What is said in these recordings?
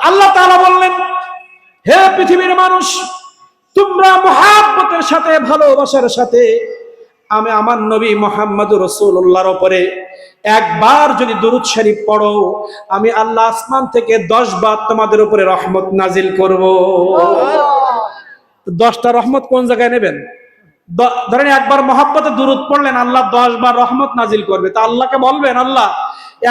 আল্লাহ তাআলা বললেন, হে পৃথিবীর মানুষ, তোমরা মুহাব্বতের সাথে, ভালোবাসার সাথে আমি আমার নবী মুহাম্মদুর রাসূলুল্লাহর উপরে একবার যদি দুরূদ শরীফ পড়ো, আমি আল্লাহ আসমান থেকে 10 বার তোমাদের উপরে রহমত নাজিল করব। 10টা রহমত কোন জায়গায় নেবেন? ধরেন একবার মুহাব্বতে দুরূদ পড়লেন, আল্লাহ 10 বার রহমত নাজিল করবে। তা আল্লাহকে বলবেন, আল্লাহ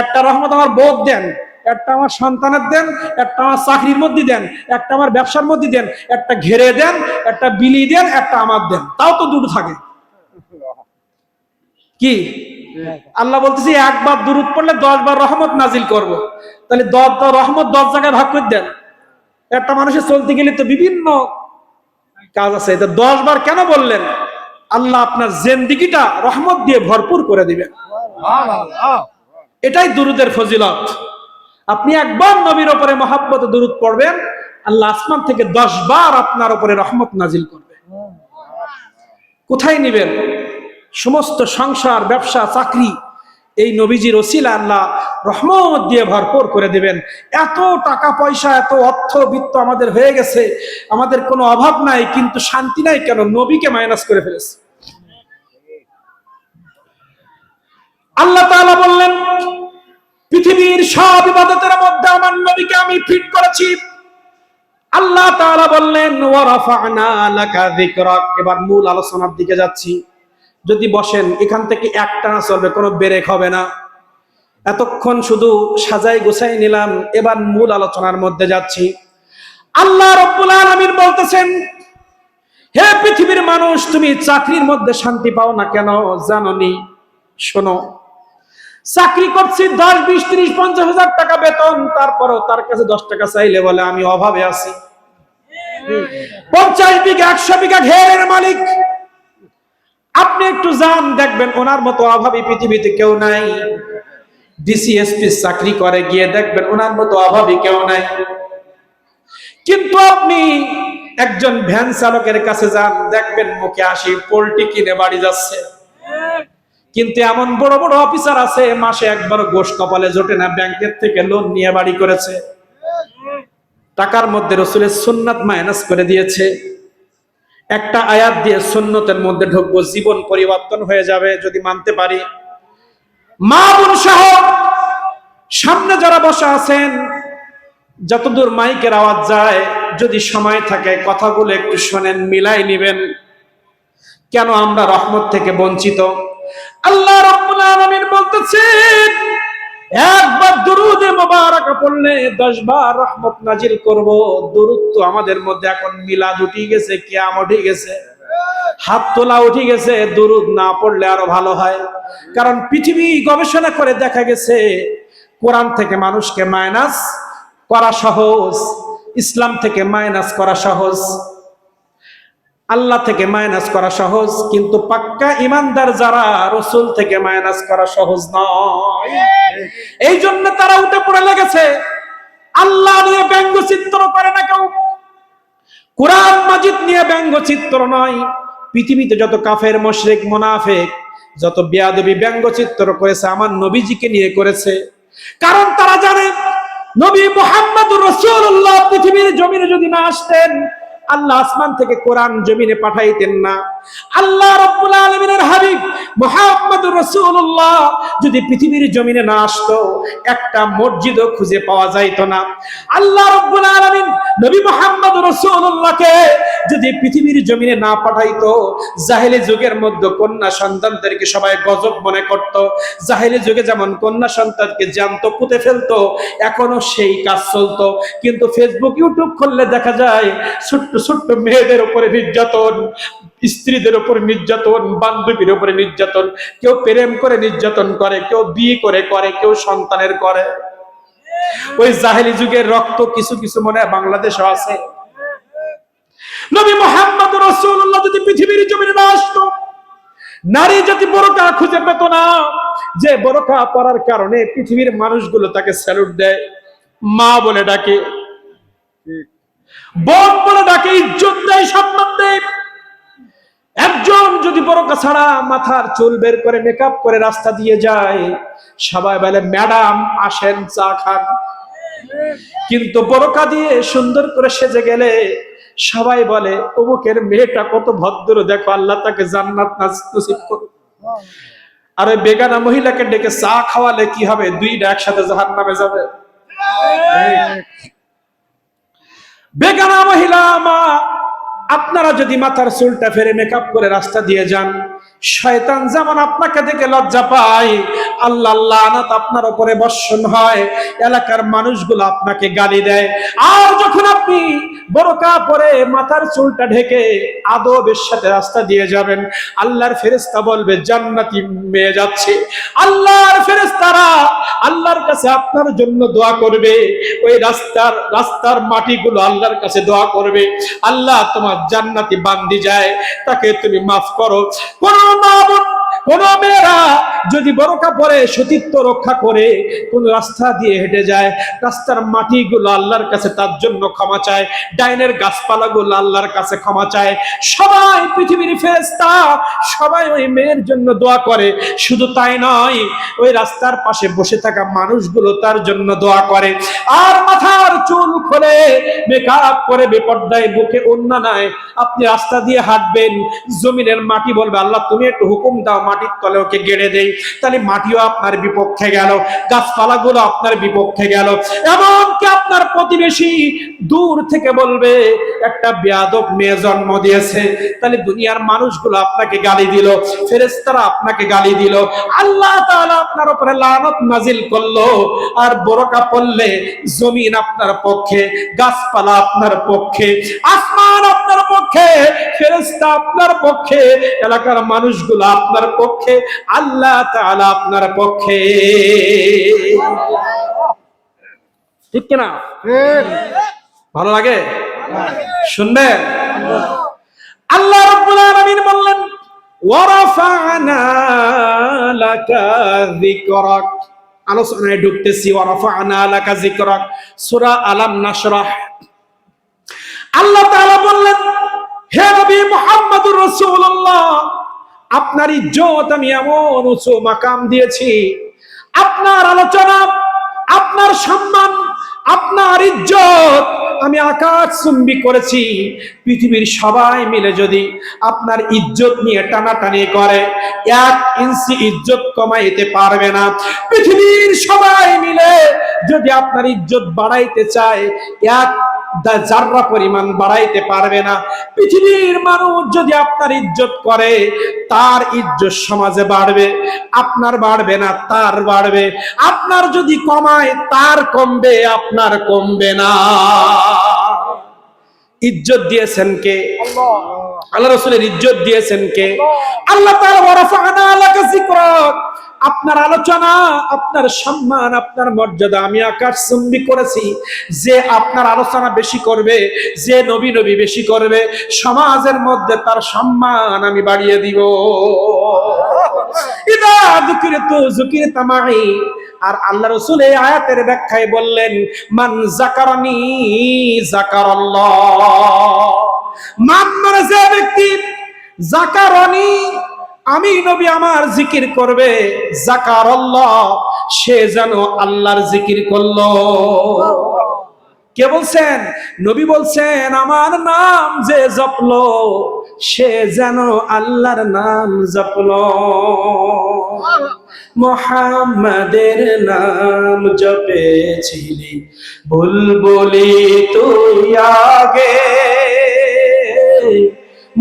একটা রহমত আমার বউ দেন, একটা আমার সন্তানের দেন, একটা আমার চাকরির মধ্যে দেন, একটা আমার ব্যবসার মধ্যে দেন, একটা ঘেরে দেন, একটা বিলি দেন, একটা আমার দেন। তাও তো দুটো থাকে কি? আল্লাহ বলতেছি একবার দুরূদ পড়লে 10 বার রহমত নাজিল করব। তাহলে 10 রহমত 10 জায়গায় ভাগ করে দেন। একটা মানুষের চলতে গেলে তো বিভিন্ন কাজ আছে, এটা 10 বার কেন বললেন? আল্লাহ আপনার জিন্দেগিটা রহমত দিয়ে ভরপুর করে দিবেন। এটাই দুরূদের ফজিলত। আপনি একবার নবীর উপরে মহব্বতে দুরূদ পড়বেন, আল্লাহ আসমান থেকে 10 বার আপনার উপরে রহমত নাজিল করবে। কোথায় নিবেন? সমস্ত সংসার, ব্যবসা, চাকরি এই নবীজির ওসিলা আল্লাহ রহমত দিয়ে ভরপুর করে দিবেন। এত টাকা পয়সা, এত অর্থ বিত্ত আমাদের হয়ে গেছে, আমাদের কোনো অভাব নাই, কিন্তু শান্তি নাই কেন? নবীকে মাইনাস করে ফেলেছে। আল্লাহ তাআলা বললেন, পৃথিবীর সব ইবাদতের মধ্যে আমার নবীকে আমি ফিট করেছি। আল্লাহ তাআলা বললেন, ওয়া রাফা'না লাকা যিকরাক। এবার মূল আলোচনার দিকে যাচ্ছি। যদি বসেন, এখান থেকে একটানা চলবে, কোনো ব্রেক হবে না। এতক্ষণ শুধু সাজাই গোছাই নিলাম, এবার মূল আলোচনার মধ্যে যাচ্ছি। আল্লাহ রাব্বুল আলামিন বলতেছেন, হে পৃথিবীর মানুষ, তুমি চাকরির মধ্যে শান্তি পাও না কেন জানোনি? শোনো, চাকরি করছি 10, 20, 30, 50 হাজার টাকা বেতন, তারপরও তার কাছে 10 টাকা চাইলে বলে আমি অভাবে আছি। 50 বিঘা 100 বিঘা ঘেরের মালিক। আপনি একটু যান, দেখবেন ওনার মতো অভাবী পৃথিবীতে কেউ নাই। ডিসিএসপি চাকরি করে, গিয়ে দেখবেন ওনার মতো অভাবী কেউ নাই। কিন্তু আপনি একজন ভ্যান চালকের কাছে যান, দেখবেন মুখে হাসি, পোল্ট্রি কিনে বাড়ি যাচ্ছে। কিন্তু এমন বড় বড় অফিসার আছে, মাসে একবার গোশ কপালে জোটে না, ব্যাংকের থেকে লোন নিয়ে বাড়ি করেছে। টাকার মধ্যে রাসূলের সুন্নাত মাইনাস করে দিয়েছে। একটা আয়াত দিয়ে সুন্নতের মধ্যে ঢুকবো, জীবন পরিবর্তন হয়ে যাবে যদি মানতে পারি। মা বোন সহ সামনে যারা বসা আছেন, যতদূর মাইকের আওয়াজ যায়, যদি সময় থাকে কথাগুলো একটু শোনেন, মিলাই নিবেন। কেন আমরা রহমত থেকে বঞ্চিত? আল্লাহ রাব্বুল আলামিন বলতেছেন, একবার দুরূদে মুবারাক পড়লে 10 বার রহমত নাজিল করব। দুরূদ তো আমাদের মধ্যে এখন মিলাদ উঠে গেছে, কিয়াম উঠে গেছে, হাত তোলা উঠে গেছে। দুরূদ না পড়লে আরো ভালো হয়, কারণ পৃথিবী গবেষণা করে দেখা গেছে কোরআন থেকে মানুষকে মাইনাস করা সহজ, ইসলাম থেকে মাইনাস করা সহজ, আল্লাহ থেকে মাইনাস করা সহজ, কিন্তু পাক্কা ইমানদার যারা, রাসূল থেকে মাইনাস করা সহজ নয়। এই জন্য তারা উঠে পড়ে লেগেছে। আল্লাহ নিয়ে ব্যঙ্গচিত্র করে না কেউ, কোরআন মাজিদ নিয়ে ব্যঙ্গচিত্র নয়। পৃথিবীতে যত কাফের, মুশরিক, মুনাফিক যত বেয়াদবি ব্যঙ্গচিত্র করেছে, আমার নবীজিকে নিয়ে করেছে। কারণ তারা জানে নবী মুহাম্মদুর রাসূলুল্লাহ পৃথিবীর জমিনে যদি না আসতেন, আল্লাহ আসমান থেকে কোরআন জমিনে পাঠাইতেন না। আল্লাহ রাব্বুল আলামিনের হাবিব মুহাম্মদুর রাসূলুল্লাহ যদি পৃথিবীর জমিনে না আসতো, একটা মসজিদও খুঁজে পাওয়া যাইতো না। আল্লাহ রাব্বুল আলামিন নবী মুহাম্মদুর রাসূলুল্লাহকে যদি পৃথিবীর জমিনে না পাঠাইতো, জাহেলি যুগের মধ্যে কন্যা সন্তানদেরকে সবাই গজব মনে করত। জাহেলি যুগে যেমন কন্যা সন্তানকে জ্যান্ত পুঁতে ফেলতো, এখনো সেই কাজ চলতো। কিন্তু ফেসবুক, ইউটিউব খুললে দেখা যায় ছোট্ট ছোট্ট মেয়েদের উপরে নির্যাতন, স্ত্রীদের উপর নির্যাতন, বান্ধবীর উপরে নির্যাতন, কেউ প্রেম করে নির্যাতন করে, কেউ বিয়ে করে, কেউ সন্তানের করে। ওই জাহেলি যুগের রক্ত কিছু কিছু মনে হয় বাংলাদেশও আছে। নবী মুহাম্মদুর রাসূলুল্লাহ যদি পৃথিবীর জমিনে না আসতো, নারী জাতি বোরকা খুঁজে পেত না। যে বোরকা পরার কারণে পৃথিবীর মানুষগুলো তাকে স্যালুট দেয়, মা বলে ডাকে, বোন বলে ডাকে, ইজ্জত দেয়, সম্মান দেয়। একজন যদি বোরকা ছাড়া মাথার চুল বের করে মেকআপ করে রাস্তা দিয়ে যায়, সবাই বলে ম্যাডাম আসেন চা খান। কিন্তু বোরকা দিয়ে সুন্দর করে সেজে গেলে সবাই বলে অমুকের মেয়েটা কত ভদ্র, দেখো আল্লাহ তাকে জান্নাত নসিব করুক। আর ওই বেগানা মহিলাকে ডেকে চা খাওয়ালে কি হবে? দুইটা একসাথে জাহান্নামে যাবে। বেগানা মহিলা মা, আপনারা যদি মাথার চুলটা ফেরে মেকআপ করে রাস্তা দিয়ে যান, শয়তান যেমন আপনাকে দেখে লজ্জা পায়, আল্লাহ লানাত আপনার উপরে বর্ষণ হয়, এলাকার মানুষগুলো আপনাকে গালি দেয়। আর যখন আপনি বোরকা পরে মাথার চুলটা ঢেকে আদবের সাথে রাস্তা দিয়ে যাবেন, আল্লাহর ফেরেশতা বলবে জান্নাতি মেয়ে যাচ্ছে। আল্লাহর ফেরেশতারা আল্লাহর কাছে আপনার জন্য দোয়া করবে। ওই রাস্তার মাটিগুলো আল্লাহর কাছে দোয়া করবে, আল্লাহ তোমার জান্নাতি বান্দি যায়, তাকে তুমি মাফ করো। কোন মেয়েরা যদি বোরকা পরে সতীত্ব রক্ষা করে কোন রাস্তা দিয়ে হেঁটে যায়, রাস্তার মাটিগুলো আল্লাহর কাছে তার জন্য ক্ষমা চায়, ডাইনের গাছপালাগুলো আল্লাহর কাছে ক্ষমা চায়। সবাই পৃথিবীর ফেরেশতা সবাই ওই মেয়ের জন্য দোয়া করে। শুধু তাই নয়, ওই রাস্তার পাশে বসে থাকা মানুষগুলো তার জন্য দোয়া করে। আর মাথার চুল খুলে মেকআপ করে বেপর্দায় বুকে ওন্না নাই আপনি রাস্তা দিয়ে হাঁটবেন, জমিনের মাটি বলবে আল্লাহ তুমি একটু হুকুম দাও মাটির তলে ওকে গেড়ে দেই, তাহলে মাটিও আপনার বিপক্ষে গেল, গাছপালাগুলো আপনার বিপক্ষে গেল। এমনকি আপনার প্রতিবেশী দূর থেকে বলবে একটা বেয়াদব মেয়ে জন্ম দিয়েছে, তাহলে দুনিয়ার মানুষগুলো আপনাকে গালি দিল, ফেরেশতারা আপনাকে গালি দিল, আল্লাহ তাআলা আপনার উপরে লানত নাজিল করলো। আর বোরকা পরলে জমিন আপনার পক্ষে, গাছপালা আপনার পক্ষে, আসমান আপনার পক্ষে, ফেরেশতা আপনার পক্ষে, এলাকার মানুষগুলো আপনার পক্ষে, আল্লাহ তাআলা আপনার পক্ষে। ঠিক কিনা? ভালো লাগে শুনবেন? আল্লাহ রাব্বুল আলামিন বললেন ওয়ারাফা'না লাকা যিকরাক। আলোচনায় ঢুকতেছি। ওয়ারাফা'না লাকা যিকরাক, সূরা আলাম নাশরাহ। আল্লাহ তাআলা বললেন হে নবী মুহাম্মদুর রাসূলুল্লাহ, আপনার ইজ্জত আমি এমন উঁচু মাকাম দিয়েছি, আপনার আলোচনা, আপনার সম্মান, আপনার ইজ্জত আমি আকাশচুম্বী করেছি। পৃথিবীর সবাই মিলে যদি আপনার ইজ্জত নিয়ে টানাটানি করে, 1 ইঞ্চি ইজ্জত কমাইতে পারবে না। পৃথিবীর সবাই মিলে যদি আপনার ইজ্জত বাড়াইতে চায়, 1 জাররা পরিমাণ বাড়াইতে পারবে না। পৃথিবীর মানুষ যদি আপনার ইজ্জত করে, তার ইজ্জত সমাজে বাড়বে, আপনার বাড়বে না, তার বাড়বে। আপনার যদি কমায়, তার কমবে, আপনার কমবে না। ইজ্জত দিয়েছেন কে? আল্লাহ রাসূলের ইজ্জত দিয়েছেন কে? আল্লাহ তাআলা ওয়ারাফা'না লাকা যিকরাক, আপনার আলোচনা, আপনার সম্মান, আপনার মর্যাদা আমি আকাশচুম্বী করেছি। যে আপনার আলোচনা বেশি করবে, যে নবী বেশি করবে, সমাজের মধ্যে তার সম্মান আমি বাড়িয়ে দিব। ইদা যুকিরতু যুকিরতা মাই। আর আল্লাহ রাসূল এই আয়াতের ব্যাখ্যায় বললেন মান যাকারানি যাকারাল্লাহ। মান মানে যে ব্যক্তি, যাকারানি আমি নবী আমার জিকির করবে, যাকারাল্লাহ সে যেন আল্লাহর জিকির করলো। কে বলছেন? নবী বলছেন আমার নাম যে জপলো, সে যেন আল্লাহর নাম জপলো। মুহাম্মাদের নাম জপেছিলি বুলবুলি তুই আগে,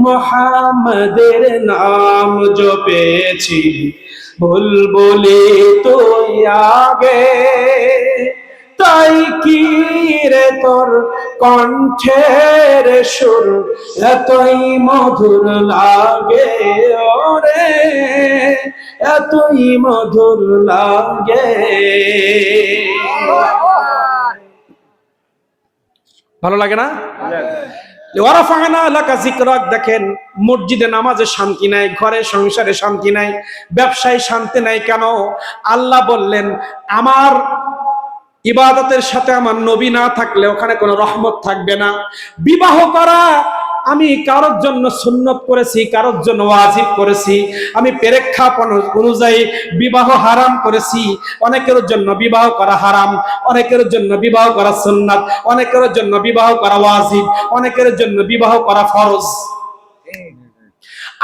মুহাম্মাদের নাম জপেছিলি বুলবুলি তুই আগে। তাই কি রে তোর কণ্ঠের সুর এতই মধুর লাগে, ওরে এতই মধুর লাগে। ভালো লাগে না? ওয়ারাফা'না লাকা যিকরাক। দেখেন মসজিদে নামাজে শান্তি নাই, ঘরে সংসারে শান্তি নাই, ব্যবসায় শান্তি নাই। কেন? আল্লাহ বললেন আমার ইবাদতের সাথে আমার নবী না থাকলে ওখানে কোনো রহমত থাকবে না। বিবাহ করা আমি কারোর জন্য সুন্নত করেছি, কারোর জন্য ওয়াজিব করেছি, আমি প্রেক্ষাপট অনুযায়ী বিবাহ হারাম করেছি। অনেকের জন্য বিবাহ করা হারাম, অনেকের জন্য বিবাহ করা সুন্নাত, অনেকের জন্য বিবাহ করা ওয়াজিব, অনেকের জন্য বিবাহ করা ফরজ।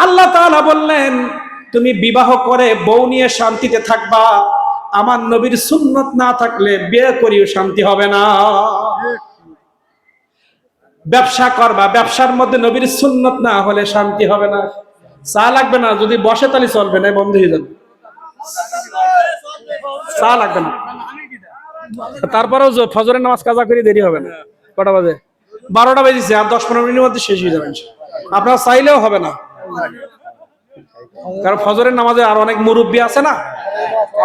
আল্লাহ তাআলা বললেন, তুমি বিবাহ করে বউ নিয়ে শান্তিতে থাকবা, আমার নবীর সুন্নত না থাকলে বিয়ে করিও শান্তি হবে না। ব্যবসা করবা, ব্যবসার মধ্যে নবীর সুন্নত না হলে শান্তি হবে না। চা লাগবে না, যদি বসে তাহলে চলবে না, বন্ধ হয়ে যাবে। চা লাগবে না, তারপরেও ফজরের নামাজ কাজা করে দেরি হবে না। কটা বাজে? 12টা বেজেছে, আর 10-15 মিনিটের মধ্যে শেষ হয়ে যাবে। আপনারা চাইলেও হবে না, কারণ ফজরের নামাজে আর অনেক মুরব্বী আছে না,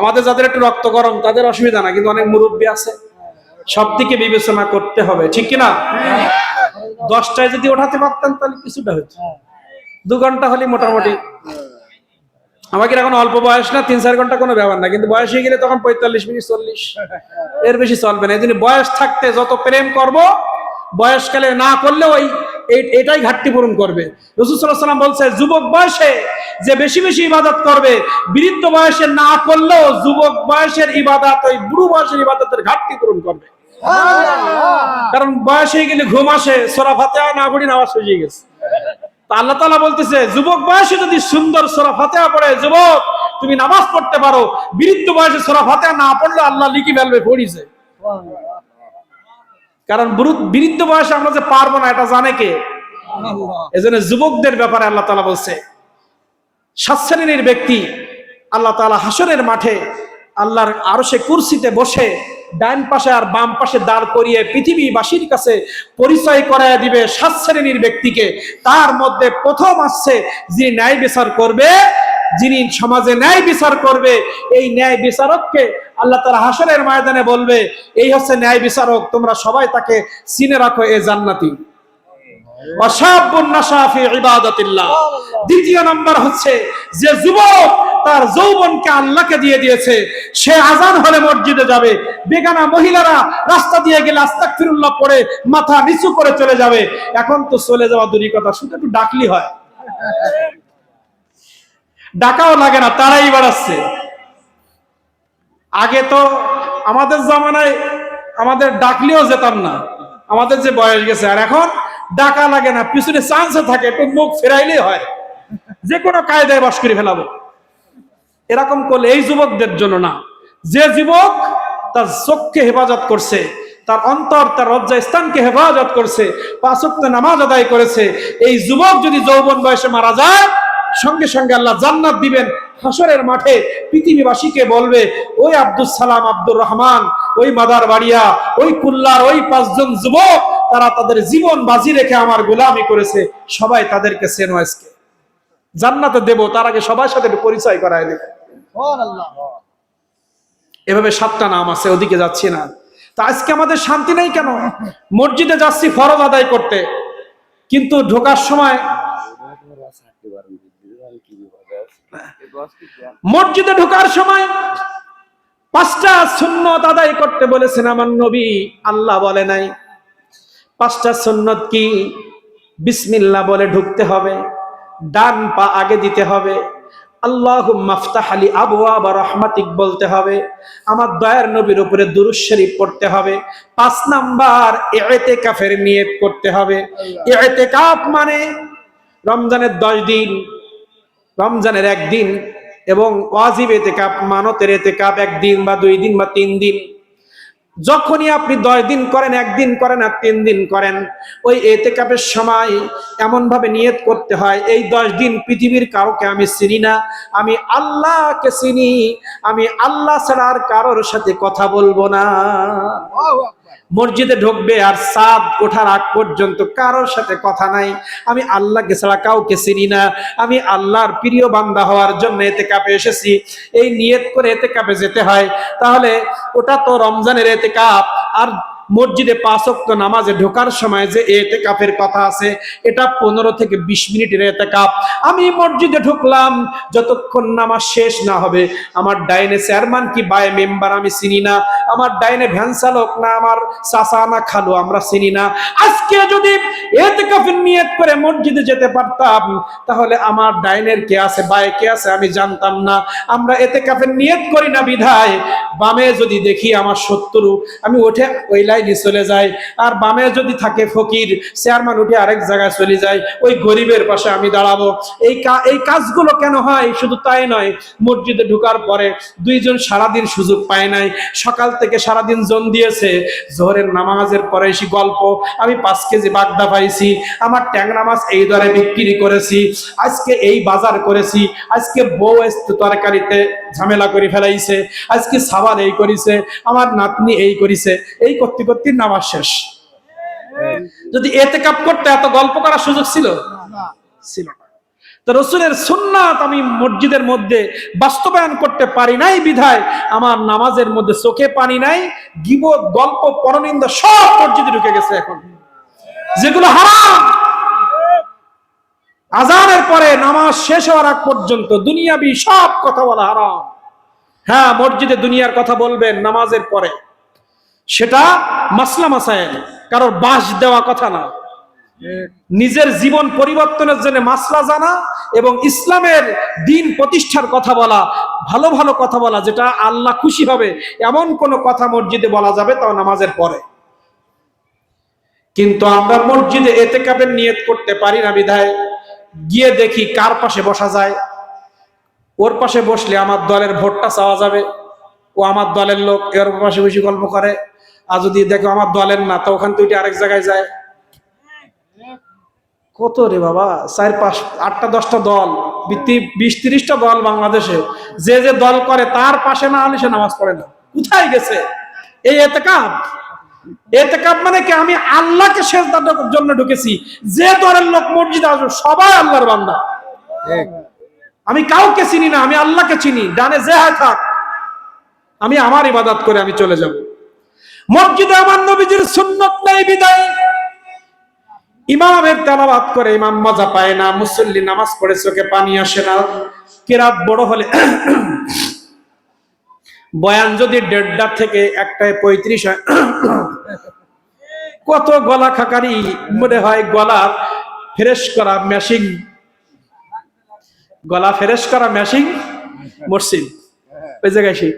আমাদের যাদের একটু রক্ত গরম তাদের অসুবিধা না, কিন্তু অনেক মুরব্বী আছে, সব দিকে বিবেচনা করতে হবে, ঠিক কিনা? 10টায় যদি ওঠাতে পারতেন তাহলে কিছুটা হতো, 2 ঘন্টা হলে মোটামুটি। আমাকে এখন অল্প বয়স না, 3-4 ঘন্টা কোনো ব্যাপার না, কিন্তু বয়স হয়ে গেলে তখন 45 মিনিট 40, এর বেশি চলবে না। এই জন্য বয়স থাকতে যত প্রেম করব, বয়সকালে না করলে এটাই ঘাটতি পূরণ করবে। রাসূল সাল্লাল্লাহু আলাইহি ওয়াসাল্লাম বলছে, যুবক বয়সে যে বেশি বেশি ইবাদত করবে, বৃদ্ধ বয়সে না করলেও যুবক বয়সের ইবাদত ওই বুড়ো বয়সের ইবাদতের ঘাটতি পূরণ করবে। কারণ বয়স হয়ে গেলে ঘুম আসে, সূরা ফাতিহা না পড়ি নামাজ হয়ে গেছে। তা আল্লাহ তাআলা বলতেছে, যুবক বয়সে যদি সুন্দর সূরা ফাতিহা পড়ে যুবক তুমি নামাজ পড়তে পারো, বৃদ্ধ বয়সে সূরা ফাতিহা না পড়লে আল্লাহ লিখি ফেলবে, পড়িছে। কারণ বৃদ্ধ বয়সে আমরা যে পারবো না এটা জানে কে? এজন্য যুবকদের ব্যাপারে আল্লাহ তাআলা বলছে, 7 শ্রেণীর ব্যক্তি আল্লাহ তাআলা হাসরের মাঠে আল্লাহর আরশে কুরসিতে বসে ডান পাশে আর বাম পাশে দাঁড় করিয়ে পৃথিবীবাসীর কাছে পরিচয় করায় দিবে 7 শ্রেণীর ব্যক্তিকে। তার মধ্যে প্রথম আসছে যিনি ন্যায় বিচার করবে, যিনি সমাজে ন্যায় বিচার করবে। এই ন্যায় বিচারককে আল্লাহ তাআলা হাসরের ময়দানে বলবে, এই হচ্ছে ন্যায় বিচারক, তোমরা সবাই তাকে চিনে রাখো, এ জান্নাতি। দ্বিতীয় নাম্বার হচ্ছে যে যুবক তার যৌবনকে আল্লাহকে দিয়ে দিয়েছে, সে আজান হলে মসজিদে যাবে, বেগানা মহিলারা রাস্তা দিয়ে গেলে আস্তাগফিরুল্লাহ পড়ে মাথা নিচু করে চলে যাবে। এখন তো চলে যাওয়া দূরই কথা, শুধু একটু ডাকলি হয়, ডাকাও লাগে না, তারাই বাড়াচ্ছে। আগে তো আমাদের জামানায় আমাদের ডাকলেও যেতাম না, আমাদের যে বয়স গেছে, আর এখন ডাকা লাগে না, পিছনে চান্সে থাকে, একটু মুখ ফেরাইলেই হয়, যে কোনো কায়দায় বাস করে ফেলাবো। এরকম করলে এই যুবকদের জন্য না, যে যুবক তার চোখকে হেফাজত করছে, তার অন্তর তার লজ্জা স্থানকে হেফাজত করছে, 5 ওয়াক্ত নামাজ আদায় করেছে, এই যুবক যদি যৌবন বয়সে মারা যায়, সঙ্গে সঙ্গে আল্লাহ জান্নাত দিবেন। হাসরের মাঠে পৃথিবীবাসীকে বলবে, ওই আব্দুল সালাম, আব্দুর রহমান, ওই মাদার বাড়িয়া, ওই কুল্লার ওই 5 জন যুবক, তারা তাদের জীবন বাজি রেখে আমার গোলামি করেছে, সবাই তাদেরকে চেনো, আজকে জান্নাতে দেব, তার আগে সবার সাথে পরিচয় করায় দেব। এভাবে 7টা নাম আছে, ওদিকে যাচ্ছি না। তা আজকে আমাদের শান্তি নেই কেন? মসজিদে যাচ্ছি ফরজ আদায় করতে, কিন্তু ঢোকার সময় মসজিদে ঢোকার সময় 5টা সুন্নত আদায় করতে বলেছেন আমার নবী, আল্লাহ বলে নাই। 5টা সুন্নত কি? বিসমিল্লাহ বলে ঢুকতে হবে, ডান পা আগে দিতে হবে, আল্লাহুম্মা আফতাহ লি আবওয়াব রাহমাতিক বলতে হবে, আমার দয়ার নবীর উপরে দুরূদ শরীফ পড়তে হবে। 5 নাম্বার ইতিকাফের নিয়ত করতে হবে। ইতিকাফ মানে রমজানের 10 দিন, রমজানের 1 দিন, এবং ওয়াজিব ইতিকাফ মানতের ইতিকাফ 1 দিন বা 2 দিন বা 3 দিন। যখনই আপনি 10 দিন করেন, 1 দিন করেন আর 3 দিন করেন, ওই ইতিকাফের সময় এমন ভাবে নিয়ত করতে হয়, এই 10 দিন পৃথিবীর কাউকে আমি চিনি না, আমি আল্লাহকে চিনি, আমি আল্লাহ ছাড়া আর কারোর সাথে কথা বলবো না। মসজিদে ঢুকবে আর চাঁদ ওঠার আগ পর্যন্ত কারোর সাথে কথা নাই, আমি আল্লাহকে ছাড়া কাউকে চিনি না, আমি আল্লাহর প্রিয় বান্দা হওয়ার জন্য ইতিকাফে এসেছি, এই নিয়ত করে ইতিকাফে যেতে হয়। তাহলে ওটা তো রমজানের ইতিকাফ। আর মসজিদে 5 ওয়াক্ত নামাজে ঢোকার সময় যে ইতিকাফের কথা আছে, এটা 15 থেকে 20 মিনিটের ইতিকাফ। আমি মসজিদে ঢুকলাম, যতক্ষণ নামাজ শেষ না হবে, আমার ডাইনে চেয়ারম্যান কি বায়ে মেম্বার আমি চিনি না, আমার ডাইনে ভ্যান চালক না আমার চাচা না খালু আমরা চিনি না। আজকে যদি ইতিকাফের নিয়ত করে মসজিদে যেতে পারতাম, তাহলে আমার ডাইনের কে আছে বায়ে কে আছে আমি জানতাম না। আমরা ইতিকাফের নিয়ত করি না বিধায় বামে যদি দেখি আমার শত্রু, আমি উঠে ওই লাইনে চলে যাই, আর বামে যদি থাকে ফকির চেয়ারম্যান উঠে আরেক জায়গায় চলে যায়, ওই গরিবের পাশে আমি দাঁড়াবো। এই কাজগুলো কেন হয়? শুধু তাই নয়, মসজিদে ঢোকার পরে দুইজন সারাদিন সুযোগ পায় নাই, সকাল থেকে সারাদিন জন দিয়েছে, জোহরের নামাজের পরে এসে গল্প, আমি 5 কেজি বাগদা পাইছি, আমার ট্যাংরা মাছ এই দরে বিক্রি করেছি, আজকে এই বাজার করেছি, আজকে বউ তরকারিতে ঝামেলা করে ফেলাইছে, আজকে সাবান এই করিছে, আমার নাতনি এই করিছে, এই করতে করতে নামাজ শেষ। যদি ইতিকাফ করতে এত গল্প করার সুযোগ ছিল ছিল না। তো রাসূলের সুন্নাত আমি মসজিদের মধ্যে বাস্তবায়ন করতে পারি নাই বিধায় আমার নামাজের মধ্যে চোখে পানি নাই, গীবত গল্প পরনিন্দা সব মসজিদে ঢুকে গেছে এখন, যেগুলো হারাম। আজানের পরে নামাজ শেষ হওয়ার আগ পর্যন্ত দুনিয়াবি সব কথা বলা হারাম। হ্যাঁ, মসজিদে দুনিয়ার কথা বলবেন নামাজের পরে, সেটা মাসলা মাসায়েল, কারোর বাস দেওয়া কথা না। নিজের জীবন পরিবর্তনের জন্য মাসলা জানা এবং ইসলামের দিন প্রতিষ্ঠার কথা বলা, ভালো ভালো কথা বলা, যেটা আল্লাহ খুশি হবে এমন কোন কথা মসজিদে বলা যাবে, তাও নামাজের পরে। কিন্তু আমরা মসজিদে ইতিকাফের নিয়ত করতে পারি না বিধায় গিয়ে দেখি কার পাশে বসা যায়। ওর পাশে বসলে আমার দলের ভোটটা চাওয়া যাবে, ও আমার দলের লোক, এর পাশে বসে গল্প করে। আর যদি দেখো আমার দলের না, তো ওখান থেকে আরেক জায়গায় যায়। কত রে বাবা, 4, 5, 8টা 10টা দল, 20-30টা দল বাংলাদেশে, যে যে দল করে তার পাশে না হলে সে নামাজ পড়ে না। কোথায় গেছে এই ইতিকাফ? ইতিকাফ মানে কি? আমি আল্লাহকে সেজদার জন্য ঢুকেছি, যে দলের লোক মসজিদে আসবে সবাই আল্লাহর বান্দা। আমি কাউকে চিনি না, আমি আল্লাহকে চিনি। ডানে যে হয় থাক, আমি আমার ইবাদত করে আমি চলে যাব। মসজিদে আমার নবীজির সুন্নাত নাই বিদায় ইমামের তেলাওয়াত করে ইমাম মজা পায় না, মুসল্লি নামাজ পড়ে চোখে পানি আসে না। কিরাত বড় হলে বয়ান যদি 1:30 থেকে 1:35 হয়, কত গলা খাকারি মনে হয় গলা ফ্রেশ করা মেশিন, গলা ফ্রেশ করা মেশিন মসজিদ। ওই জায়গায় সেই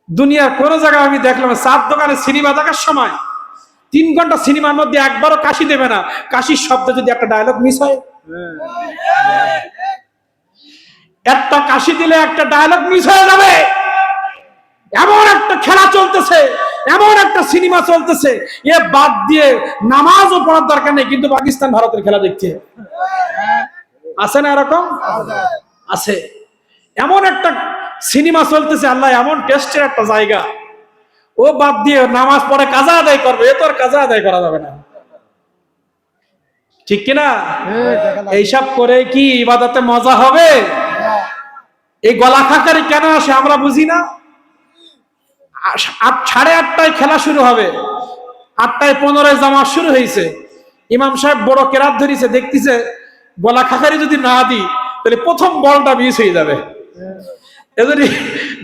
দুনিয়ার কোন জায়গায় আমি দেখলাম 4 দোকানে সিনেমা দেখার সময় 3 ঘন্টা সিনেমার মধ্যে একবারও কাশি দেবে না। কাশির শব্দ যদি একটা ডায়লগ মিস হয়, একটা কাশি দিলে একটা ডায়লগ মিস হয়ে যাবে। এমন একটা খেলা চলতেছে, এমন একটা সিনেমা চলতেছে, এ বাদ দিয়ে নামাজও পড়ার দরকার নেই, কিন্তু পাকিস্তান ভারতের খেলা দেখছে। আছে না এরকম? আছে। এমন একটা সিনেমা চলতেছে, আল্লাহ এমন টেস্টের একটা জায়গা, ও বাদ দিয়ে নামাজ পড়ে কাজা আদায় করবে, এ তো আর কাজা আদায় করা যাবে না, ঠিক কিনা? এইসব করে কি ইবাদতে মজা হবে? এই গলা খাকারি কেন আসে আমরা বুঝি না। 8:30টায় খেলা শুরু হবে, 8:15 জামাত শুরু হয়েছে, ইমাম সাহেব বড় কেরাত ধরিছে, দেখতেছে গলা খাকারি যদি না দিই তাহলে প্রথম বলটা মিস হয়ে যাবে। এজন্য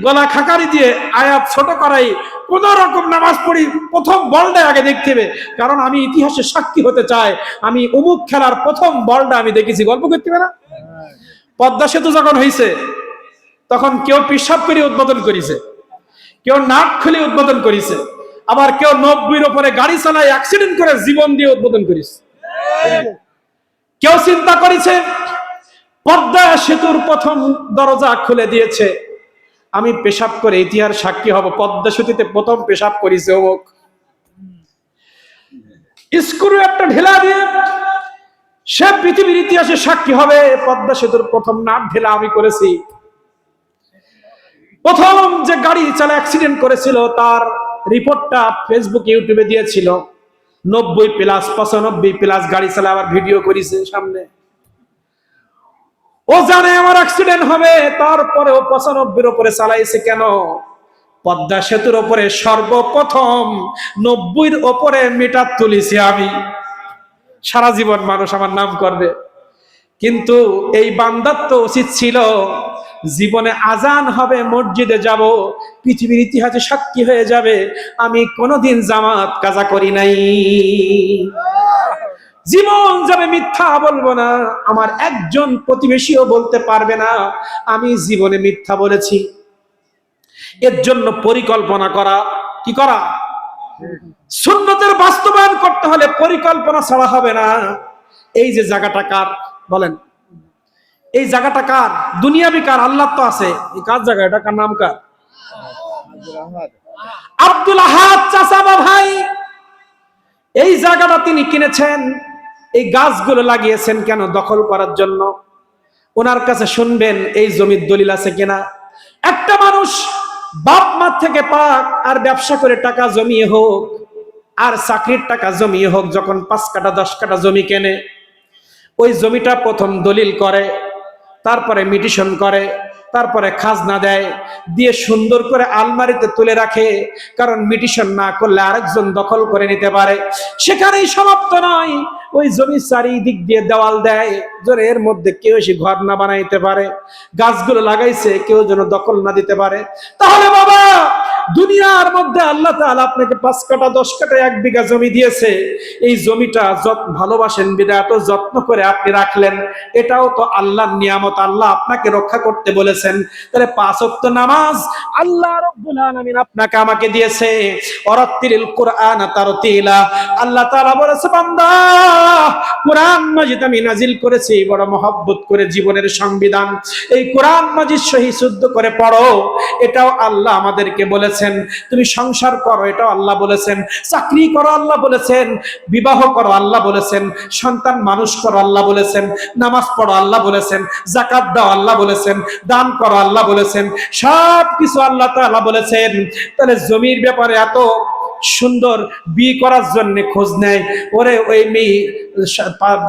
গলা খাকারি দিয়ে আয়াত ছোট করাই, কোন রকম নামাজ পড়ি প্রথম বলটা আগে দেখতে হবে, কারণ আমি ইতিহাসে সাক্ষী হতে চাই, আমি অমুক খেলার প্রথম বলটা আমি দেখেছি। গল্প করতে হবে না? পদ্মা সেতু যখন হয়েছে তখন কেউ পেশাব করে উদ্বোধন করেছে, কেউ নাক খুলে উদ্বোধন করেছে, আবার কেউ 90-এর উপরে গাড়ি চালায় অ্যাক্সিডেন্ট করে জীবন দিয়ে উদ্বোধন করেছে। কেউ চিন্তা করেছে পদ্মা সেতুর প্রথম দরজা খুলে দিয়েছে, আমি পেশাব করে ইতিহাস সাক্ষী হব, পদ্মা সেতুতে প্রথম পেশাব করেছে অমুক। স্ক্রু একটা ঢেলা দিয়ে সে পৃথিবীর ইতিহাসে সাক্ষী হবে, পদ্মা সেতুর প্রথম নাট ঢেলা আমি করেছি। প্রথম যে গাড়ি চালা অ্যাক্সিডেন্ট করেছিল তার রিপোর্টটা ফেসবুক ইউটিউবে দিয়েছিল, 90+, 95+ গাড়ি চালা, আবার ভিডিও করেছে সামনে। ও জানে আমার অ্যাক্সিডেন্ট হবে, তারপরে ও 95-এর উপরে চালাইছে কেন? পদ্মা সেতুর ওপরে সর্বপ্রথম 90-র ওপরে মিটার তুলেছি আমি। সারা জীবন মানুষ আমার নাম করবে। কিন্তু এই বান্দার তো উচিত ছিল জীবনে আজান হবে, মসজিদে যাব, পৃথিবীর ইতিহাসে সাক্ষী হয়ে যাবে আমি কোনোদিন জামাত কাজা করি নাই। জীবন যাবে, মিথ্যা বলবো না, আমার একজন প্রতিবেশীও বলতে পারবে না আমি জীবনে মিথ্যা বলেছি। এর জন্য পরিকল্পনা করা, কি করা? সুন্নতের বাস্তবায়ন করতে হলে পরিকল্পনা ছাড়া হবে না। এই যে জায়গাটা কার বলেন? এই জায়গাটা কার? দুনিয়াবি কার? আল্লাহ তো আছে। এই কার জায়গা? এটা কার? নাম কার? আব্দুল আহাদ চাচা বা ভাই। এই জায়গাটা তিনি কিনেছেন, এই গাছগুলো লাগিয়েছেন কেন? দখল করার জন্য। ওনার কাছে শুনবেন এই জমির দলিল আছে কিনা। একটা মানুষ বাপ মা থেকে পাক আর ব্যবসা করে টাকা জমিয়ে হোক আর চাকরির টাকা জমিয়ে হোক, যখন 5 কাঠা 10 কাঠা জমি কেনে, ওই জমিটা প্রথম দলিল করে, তারপরে মিটিশন করে, তারপরে খাজনা দেয়, দিয়ে সুন্দর করে আলমারিতে তুলে রাখে। কারণ মিটিশন না করলে আরেকজন দখল করে নিতে পারে। সেখানেই সমাপ্ত নয়, ওই জমি চারিদিক দিয়ে দেওয়াল দেয়, যেন এর মধ্যে কেউ এসে ঘর না বানাইতে পারে। গাছগুলো লাগাইছে কেউ যেন দখল না দিতে পারে। তাহলে বাবা, দুনিয়ার মধ্যে আল্লাহ তাআলা আপনাকে 5 কাঠা 10 কাঠা 1 বিঘা জমি দিয়েছে। এই জমিটা যত ভালোবাসেন বিধায় এত যত্ন করে আপনি রাখলেন, এটাও তো আল্লাহর নিয়ামত। আল্লাহ আপনাকে রক্ষা করতে বলেছেন। তাহলে 5 ওয়াক্ত নামাজ আল্লাহ রাব্বুল আলামিন আপনাকে আমাকে দিয়েছে। ওয়ারাত্তিলিল কুরআনা তারতিলা। আল্লাহ তাআলা বলেছে, বান্দা, কুরআন মাজিদ আমি নাজিল করেছি বড় মহব্বত করে, জীবনের সংবিধান। এই কুরআন মাজিদ সহি শুদ্ধ করে পড়ো, এটাও আল্লাহ আমাদেরকে বলেছেন। তুমি সংসার করো, এটাও আল্লাহ বলেছেন। চাকরি করো, আল্লাহ বলেছেন। বিবাহ করো, আল্লাহ বলেছেন। সন্তান মানুষ করো, আল্লাহ বলেছেন। নামাজ পড়ো, আল্লাহ বলেছেন। যাকাত দাও, আল্লাহ বলেছেন। দান করো, আল্লাহ বলেছেন। সব কিছু আল্লাহ তাআলা বলেছেন। তাহলে জমির ব্যাপারে এত সুন্দর বিয়ে করার জন্য খোঁজ নেয়। ওরে ওই মেয়ে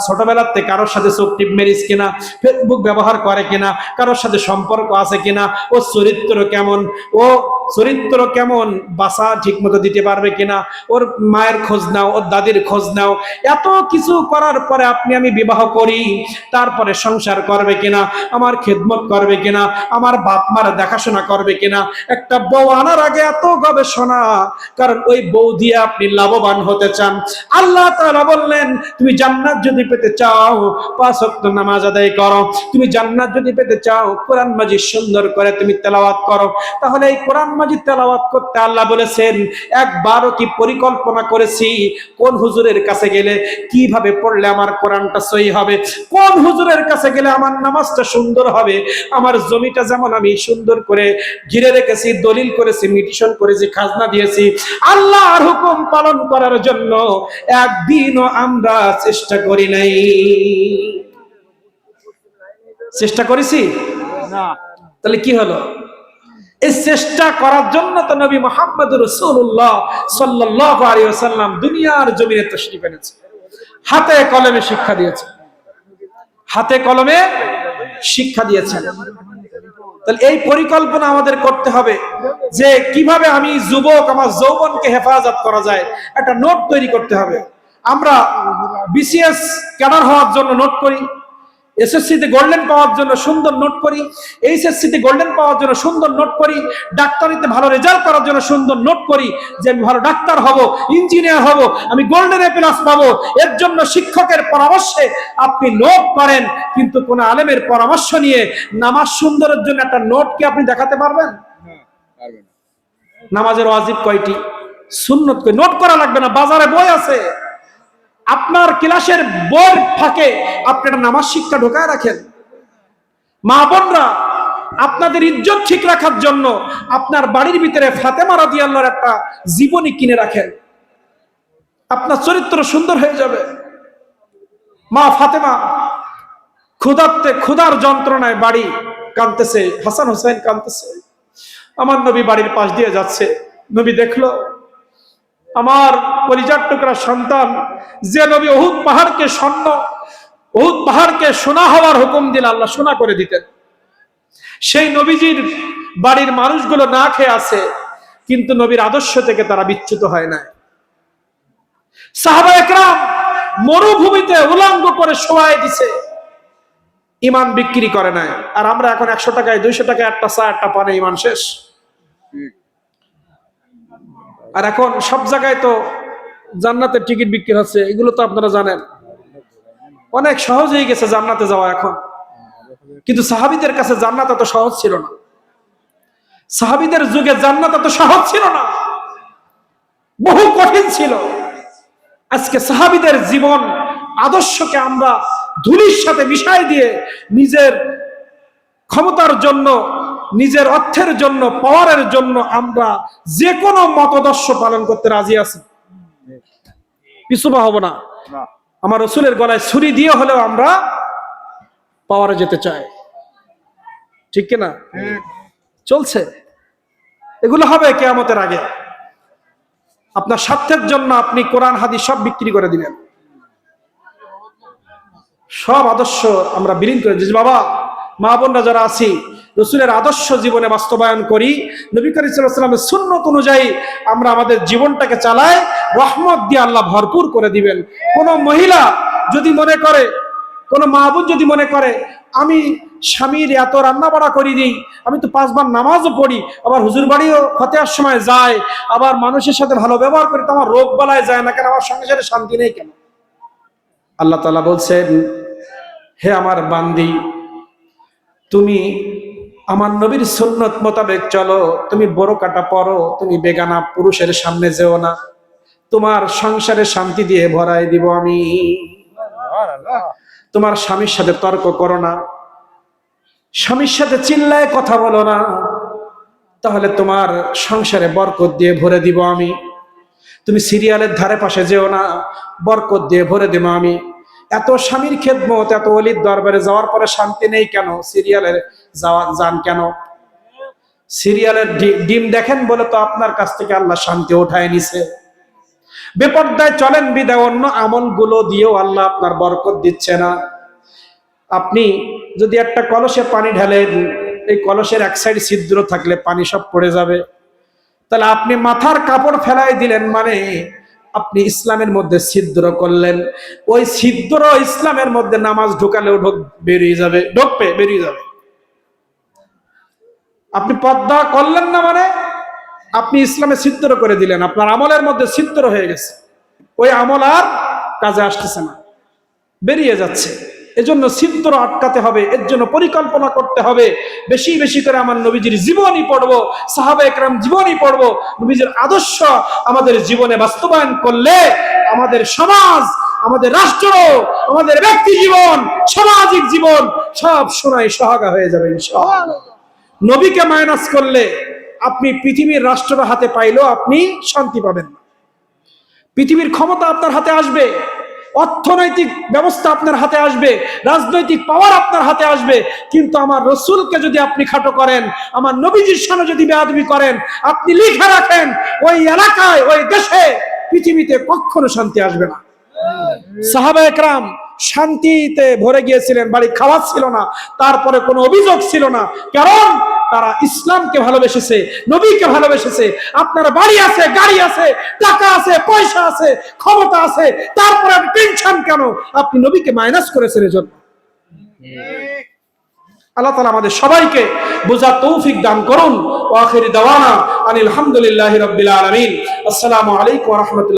ছোটবেলার থেকে কারোর সাথে চোখ টিপ মেরিস কিনা, ফেসবুক ব্যবহার করে কিনা, কারোর সাথে সম্পর্ক আছে কিনা, ও চরিত্র কেমন, ও চরিত্র কেমন, বাসা ঠিক মতো দিতে পারবে কিনা, ওর মায়ের খোঁজ নাও, ওর দাদির খোঁজ নাও। এত কিছু করার পরে আপনি আমি বিবাহ করি, তারপরে সংসার করবে কিনা, আমার খেদমত করবে কিনা, আমার বাপ মার দেখাশোনা করবে কিনা। একটা বউ আনার আগে এত গবেষণা, কারণ ওই বউ দিয়ে আপনি লাভবান হতে চান। আল্লাহ তাআলা বললেন, তুমি জান্নাত যদি পেতে চাও 5 ওয়াক্ত নামাজ আদায় করো। তুমি জান্নাত যদি পেতে চাও কোরআন মাজিদ সুন্দর করে তুমি তেলাওয়াত করো। তাহলে এই কোরআন মাজিদ তেলাওয়াত করতে আল্লাহ বলেছেন, একবারও কি পরিকল্পনা করেছি কোন হুজুরের কাছে গেলে কিভাবে পড়লে আমার কোরআনটা সহি হবে, কোন হুজুরের কাছে গেলে আমার নামাজটা সুন্দর হবে, আমার জমিটা যেমন আমি সুন্দর করে ঘিরে রেখেছি, দলিল করেছি, মিটিশন করেছি, খাজনা দিয়েছি আল্লাহর হুকুম পালন করার জন্য একদিনও আমরা চেষ্টা করি নাই। চেষ্টা করেছি না? তাহলে কি হলো? এই চেষ্টা করার জন্য তো নবী মুহাম্মদ রাসূলুল্লাহ সাল্লাল্লাহু আলাইহি ওয়াসাল্লাম দুনিয়ার জমিনে তাশরীফ এনেছে, হাতে কলমে শিক্ষা দিয়েছে, হাতে কলমে শিক্ষা দিয়েছেন। তাহলে এই পরিকল্পনা আমাদের করতে হবে যে কিভাবে আমি যুবক আমার যৌবনকে হেফাজত করা যায়। একটা নোট তৈরি করতে হবে। আমরা বিসিএস ক্যাডার হওয়ার জন্য নোট করি, এসএসসিতে গোল্ডেন পাওয়ার জন্য সুন্দর নোট করি, এইচএসসিতে গোল্ডেন পাওয়ার জন্য সুন্দর নোট করি, ডাক্তারিতে ভালো রেজাল্ট করার জন্য সুন্দর নোট করি যে আমি ভালো ডাক্তার হব, ইঞ্জিনিয়ার হব, আমি গোল্ডেন এ প্লাস পাবো। এর জন্য শিক্ষকের পরামর্শে আপনি নোট করেন, কিন্তু কোন আলেমের পরামর্শ নিয়ে নামাজ সুন্দরের জন্য একটা নোট কি আপনি দেখাতে পারবেন? নামাজের ওয়াজিব কয়টি, সুন্নত কই, নোট করা লাগবে না, বাজারে বই আছে। আপনার ক্লাসের বই ফাঁকে আপনি একটা নামাজ শিক্ষা ঢোকায় রাখেন। মা বোনরা, আপনাদের ইজ্জত ঠিক রাখার জন্য আপনার বাড়ির ভিতরে ফাতেমা রাদিয়াল্লাহর একটা জীবনী কিনে রাখেন, আপনার চরিত্র সুন্দর হয়ে যাবে। মা ফাতেমা ক্ষুধার যন্ত্রণায় বাড়ি কাঁদতেছে, হাসান হোসেন কাঁদতেছে। আমার নবী বাড়ির পাশ দিয়ে যাচ্ছে, নবী দেখলো আমার কলিজার টুকরা সন্তান, যে নবী উহুদ পাহাড়কে সোনা হওয়ার হুকুম দিলে আল্লাহ সোনা করে দিতেন, সেই নবীজির বাড়ির মানুষগুলো না খেয়ে আছে। কিন্তু নবীর আদর্শ থেকে তারা বিচ্যুত হয় না। সাহাবা একরাম মরুভূমিতে উলঙ্গ করে শোয়াই দিছে, ইমান বিক্রি করে নাই। আর আমরা এখন 100 টাকায় 200 টাকায় একটা চা একটা পানে ইমান শেষ। আর এখন সব জায়গায় তো জান্নাতের টিকিট বিক্রি হচ্ছে, এগুলো তো আপনারা জানেন। অনেক সহজ হয়ে গেছে জান্নাতে যাওয়া এখন, কিন্তু সাহাবীদের কাছে জান্নাত এত সহজ ছিল না। সাহাবীদের যুগে জান্নাত এত সহজ ছিল না, বহু কঠিন ছিল। আজকে সাহাবীদের জীবন আদর্শকে আমরা ধুলির সাথে মিশাই দিয়ে নিজের ক্ষমতার জন্য, নিজের অর্থের জন্য, পাওয়ারের জন্য আমরা যে কোনো মতাদর্শ পালন করতে রাজি আছি, পিছুপা হব না। আমার রাসূলের গলায় ছুরি দিয়ে হলেও আমরা পাওয়ারে যেতে চাই, ঠিক কিনা? চলছে, এগুলো হবে কিয়ামতের আগে। আপনার স্বার্থের জন্য আপনি কোরআন হাদিস সব বিক্রি করে দিলেন, সব আদর্শ আমরা বিলীন করে দিয়েছি। বাবা মা বোনরা যারা আছি, রাসূলের আদর্শ জীবনে বাস্তবায়ন করি, নবী করিম সাল্লাল্লাহু আলাইহি ওয়াসাল্লামের সুন্নাত অনুযায়ী আমরা আমাদের জীবনটাকে চালাই, রহমত দিয়ে আল্লাহ ভরপুর করে দিবেন। কোন মহিলা যদি মনে করে, কোন মা বোন যদি মনে করে আমি স্বামীর এত রান্না বাড়া করি দিই, আমি তো 5 বার নামাজও পড়ি, আবার হুজুর বাড়িও ফতেহার সময় যায়, আবার মানুষের সাথে ভালো ব্যবহার করি, তো আমার রোগ বালায় যায় না কেন, আমার সংসারে শান্তি নেই কেন? আল্লাহ তাআলা বলছেন, হে আমার বান্দি, তুমি আমার নবীর সুন্নত মোতাবেক চলো, তুমি বোরকাটা পরো, তুমি বেগানা পুরুষের সামনে যেও না, তোমার সংসারে শান্তি দিয়ে ভরাই দিব আমি। তোমার স্বামীর সাথে তর্ক করো না, স্বামীর সাথে চিল্লায় কথা বলো না, তাহলে তোমার সংসারে বরকত দিয়ে ভরে দিব আমি। তুমি সিরিয়ালের ধারে পাশে যেও না, বরকত দিয়ে ভরে দেব আমি। এত স্বামীর খেদমত, এত ওলির দরবারে যাওয়ার পরে শান্তি নেই কেন? সিরিয়ালের যান কেন? সিরিয়ালের ডিম দেখেন বলে তো আপনার কাছ থেকে আল্লাহ শান্তি উঠায় নিছে। বেপরদায় চলেন বিদায় অন্য আমলগুলো দিয়েও আল্লাহ আপনার বরকত দিচ্ছে না। আপনি যদি একটা কলসে পানি ঢালেন, এই কলসের এক সাইড ছিদ্র থাকলে পানি সব পড়ে যাবে। তাহলে আপনি মাথার কাপড় ফেলাই দিলেন মানে আপনি ইসলামের মধ্যে ছিদ্র করলেন। ওই ছিদ্র ইসলামের মধ্যে নামাজ ঢুকালেও বেরিয়ে যাবে, ঢুকবে বেরিয়ে যাবে। আপনি পর্দা করলেন না মানে আপনি ইসলামে ছিদ্র করে দিলেন, আপনার আমলের মধ্যে ছিদ্র হয়ে গেছে, ওই আমল আর কাজে আসতেছে না, বেরিয়ে যাচ্ছে। এজন্য ছিদ্র আটকাতে হবে, এর জন্য পরিকল্পনা করতে হবে। বেশি বেশি করে আমার নবীজির জীবনী পড়বো, সাহাবা একরাম জীবনী পড়বো। নবীজির আদর্শ আমাদের জীবনে বাস্তবায়ন করলে আমাদের সমাজ, আমাদের রাষ্ট্র, আমাদের ব্যক্তি জীবন, সামাজিক জীবন সব সোনায় সোহাগা হয়ে যাবে ইনশাআল্লাহ। নবীকে মাইনাস করলে আপনি পৃথিবীর রাষ্ট্রের হাতে পাইলেও আপনি শান্তি পাবেন না। পৃথিবীর ক্ষমতা আপনার হাতে আসবে, অর্থনৈতিক ব্যবস্থা আপনার হাতে আসবে, রাজনৈতিক পাওয়ার আপনার হাতে আসবে, কিন্তু আমার রসুলকে যদি আপনি খাটো করেন, আমার নবীজির সামনে যদি বেয়াদবি করেন, আপনি লিখে রাখেন ওই এলাকায়, ওই দেশে, পৃথিবীতে কখনো শান্তি আসবে না। সাহাবা একরাম শান্তিতে ভরে গিয়েছিলেন, বাড়ি খাওয়া ছিল না, তারপরে কোনো অভিযোগ ছিল না, কারণ তারা ইসলামকে ভালোবেসেছে, নবীকে ভালোবেসেছে। আপনার বাড়ি আছে, গাড়ি আছে, টাকা আছে, পয়সা আছে, ক্ষমতা আছে, তারপরে টেনশন কেন? আপনি নবীকে মাইনাস করেছেন। এজন্য আল্লাহ তাআলা আমাদের সবাইকে বোঝার তৌফিক দান করুন। ওয়া আখিরি দাওয়ানা আনিল হামদুলিল্লাহি রাব্বিল আলামিন। আসসালামু আলাইকুম ওয়া রাহমাতুল্লাহ।